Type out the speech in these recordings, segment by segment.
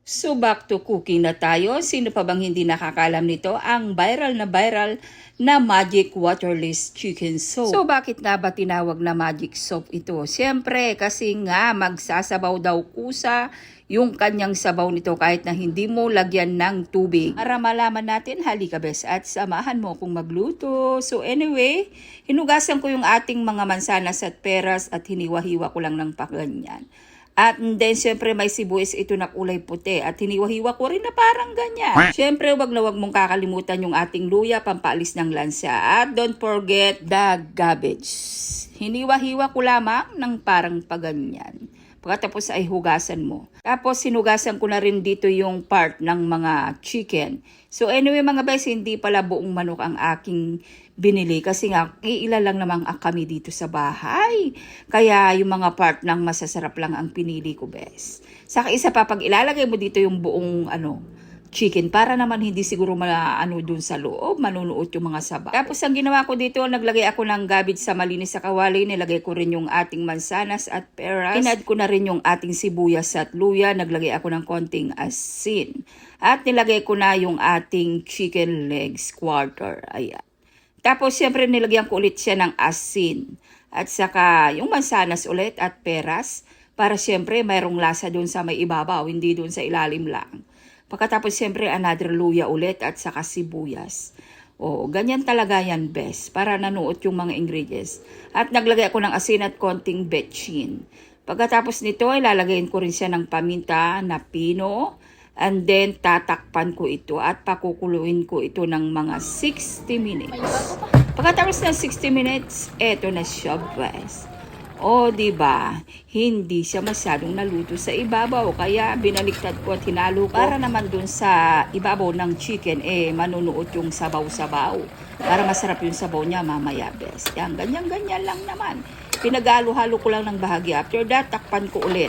So back to cooking na tayo. Sino pa bang hindi nakakalam nito? Ang viral na magic waterless chicken soup. So bakit nga ba tinawag na magic soup ito? Siyempre kasi nga magsasabaw daw kusa yung kanyang sabaw nito kahit na hindi mo lagyan ng tubig. Para malaman natin, halika bes at samahan mo kung magluto. So anyway, hinugasan ko yung ating mga mansanas at peras at hiniwa-hiwa ko lang ng paganyan. At then, syempre, may sibuyas ito na kulay puti. At hiniwa-hiwa ko rin na parang ganyan. Syempre, wag mong kakalimutan yung ating luya, pampaalis ng lansa. At don't forget the cabbage. Hiniwa-hiwa ko lamang ng parang paganyan. Pagkatapos ay hugasan mo. Tapos, sinugasan ko na rin dito yung part ng mga chicken. So, anyway, mga guys, hindi pala buong manok ang aking binili kasi nga iila lang namang kami dito sa bahay. Kaya yung mga part ng masasarap lang ang pinili ko, bes. Saka isa pa, pag ilalagay mo dito yung buong chicken para naman hindi siguro dun sa loob, manunuot yung mga saba. Tapos ang ginawa ko dito, naglagay ako ng cabbage sa malinis sa kawali, nilagay ko rin yung ating mansanas at peras. Inad ko na rin yung ating sibuyas at luya, naglagay ako ng konting asin. At nilagay ko na yung ating chicken legs quarter. Ayan. Tapos, siyempre, nilagyan ko ulit siya ng asin. At saka, yung mansanas ulit at peras. Para, siyempre, mayroong lasa doon sa may ibabaw, hindi doon sa ilalim lang. Pagkatapos, siyempre, another luya ulit at saka sibuyas. O, ganyan talaga yan, best. Para nanuot yung mga ingredients. At naglagay ako ng asin at konting betchin. Pagkatapos nito, ilalagayin ko rin siya ng paminta na pino. And then, tatakpan ko ito at pakukuluin ko ito ng mga 60 minutes. Pagkatapos ng 60 minutes, eto na siya, guys. O, diba? Hindi siya masyadong naluto sa ibabaw. Kaya, binaliktad ko at hinalo ko para naman dun sa ibabaw ng chicken, manunuot yung sabaw-sabaw. Para masarap yung sabaw niya mamaya, best. Yan, ganyan-ganyan lang naman. Pinag-halo-halo ko lang ng bahagi. After that, takpan ko ulit.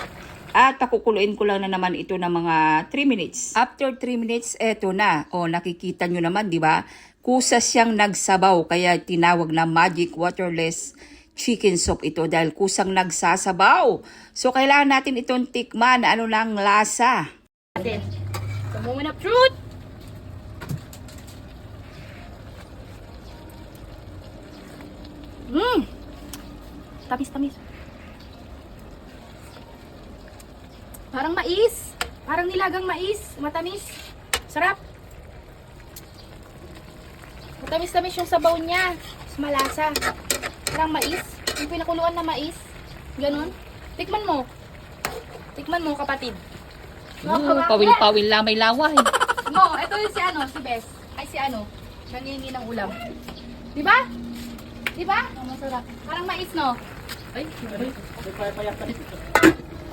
At pakukuluin ko lang na naman ito ng mga 3 minutes. After 3 minutes, eto na. O, nakikita nyo naman, di ba? Kusa siyang nagsabaw, kaya tinawag na magic waterless chicken soup ito dahil kusang nagsasabaw. So, kailangan natin itong tikman. Ano lang lasa? The moment of truth! Tamis-tamis. Parang mais. Parang nilagang mais. Matamis. Sarap. Matamis-tamis yung sabaw niya. Malasa. Parang mais. Yung pinakuluan na mais. Ganon. Tikman mo. Tikman mo, kapatid. Pawil-pawil lang, may lawa eh. No, ito yung si Bes. Ay, nangingi ng ulam. Diba? Diba? Masarap. Parang mais, no? Ay.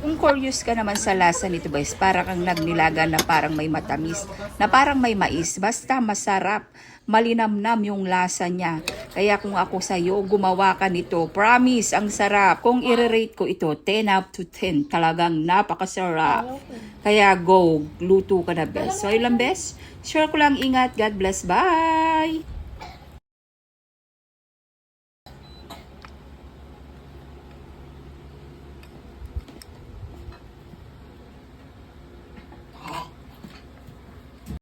Kung curious ka naman sa lasa nito, guys, para kang nagnilaga na parang may matamis, na parang may mais, basta masarap, malinamnam yung lasa niya. Kaya kung ako sa'yo, gumawa ka nito. Promise, ang sarap. Kung i-rate ko ito, 10 out to 10. Talagang napakasarap. Kaya go, luto ka na, best. So, ilang best? Share ko lang, ingat. God bless. Bye!